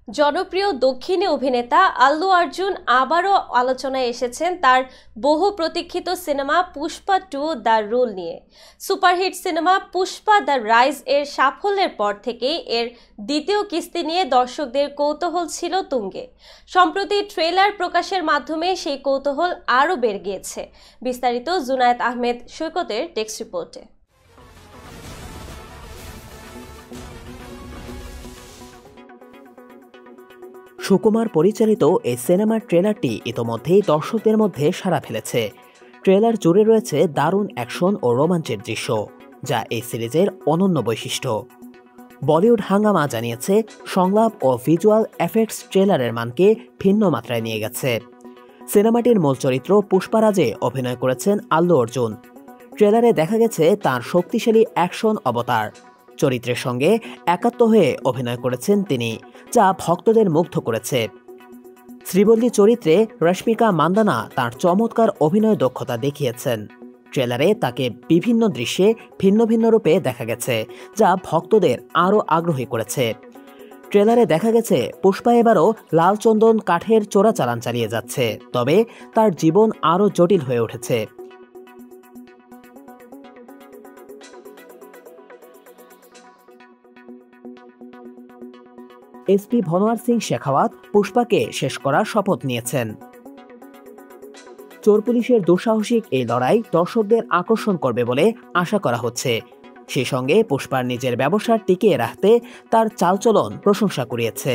জনপ্রিয় দক্ষিণী অভিনেতা আল্লু অর্জুন আবারও আলোচনায় এসেছেন তার বহু প্রতীক্ষিত সিনেমা পুষ্পা 2 দ্য রুল নিয়ে। Superhit cinema Pushpa the rise এর সাফল্যের পর থেকেই এর দ্বিতীয় কিস্তি নিয়ে দর্শকদের কৌতূহল ছিল তুঙ্গে। সম্প্রতি ট্রেলার প্রকাশের মাধ্যমে সেই কৌতূহল আরও বেড়ে গিয়েছে। বিস্তারিত জুনায়েদ আহমেদ সৈকতের টেক্সট রিপোর্টে। সুকুমার পরিচালিত এই সিনেমার ট্রেলারটি ইতোমধ্যেই দর্শকদের মধ্যে সাড়া ফেলেছে। ট্রেলার জুড়ে রয়েছে দারুণ অ্যাকশন ও রোমাঞ্চের দৃশ্য, যা এই সিরিজের অনন্য বৈশিষ্ট্য। বলিউড হাঙ্গামা জানিয়েছে, সংলাপ ও ভিজুয়াল এফেক্টস ট্রেলারের মানকে ভিন্ন মাত্রায় নিয়ে গেছে। সিনেমাটির মূল চরিত্র পুষ্পারাজে অভিনয় করেছেন আল্লু অর্জুন। ট্রেলারে দেখা গেছে তার শক্তিশালী অ্যাকশন অবতার চরিত্রের সঙ্গে একাত্ম হয়ে অভিনয় করেছেন তিনি, যা ভক্তদের মুগ্ধ করেছে। শ্রীবল্লী চরিত্রে রশ্মিকা মান্দানা তার চমৎকার অভিনয় দক্ষতা দেখিয়েছেন। ট্রেলারে তাকে বিভিন্ন দৃশ্যে ভিন্ন ভিন্ন রূপে দেখা গেছে, যা ভক্তদের আরও আগ্রহী করেছে। ট্রেলারে দেখা গেছে পুষ্পা এবারও লাল চন্দন কাঠের চোরাচালান চালিয়ে যাচ্ছে, তবে তার জীবন আরও জটিল হয়ে উঠেছে। এসপি ভনওয়ার সিং শেখাওয়াত পুষ্পাকে শেষ করার শপথ নিয়েছেন। চোর পুলিশের দুঃসাহসিক এই লড়াই দর্শকদের আকর্ষণ করবে বলে আশা করা হচ্ছে। সেই সঙ্গে পুষ্পার নিজের ব্যবসা টিকিয়ে রাখতে তার চালচলন প্রশংসা কুড়িয়েছে।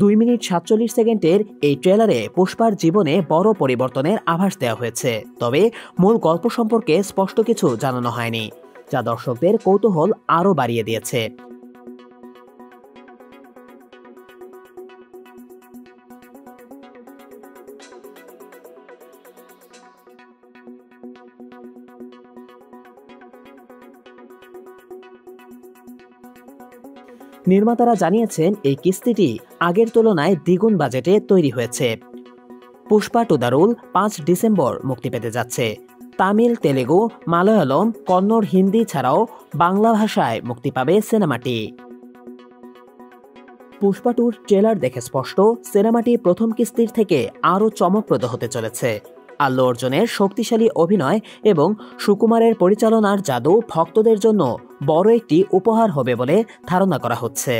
দুই মিনিট 47 সেকেন্ডের এই ট্রেলারে পুষ্পার জীবনে বড় পরিবর্তনের আভাস দেওয়া হয়েছে, তবে মূল গল্প সম্পর্কে স্পষ্ট কিছু জানানো হয়নি, যা দর্শকদের কৌতূহল আরও বাড়িয়ে দিয়েছে। নির্মাতারা জানিয়েছেন, এই কিস্তিটি আগের তুলনায় দ্বিগুণ বাজেটে তৈরি হয়েছে। পুষ্পা 2 দ্য রুল 5 ডিসেম্বর মুক্তি পেতে যাচ্ছে। তামিল, তেলেগু, মালয়ালম, কন্নড়, হিন্দি ছাড়াও বাংলা ভাষায় মুক্তি পাবে সিনেমাটি। পুষ্পা 2 ট্রেলার দেখে স্পষ্ট, সিনেমাটি প্রথম কিস্তির থেকে আরও চমকপ্রদ হতে চলেছে। আল্লু অর্জুনের শক্তিশালী অভিনয় এবং সুকুমারের পরিচালনার জাদু ভক্তদের জন্য বড় একটি উপহার হবে বলে ধারণা করা হচ্ছে।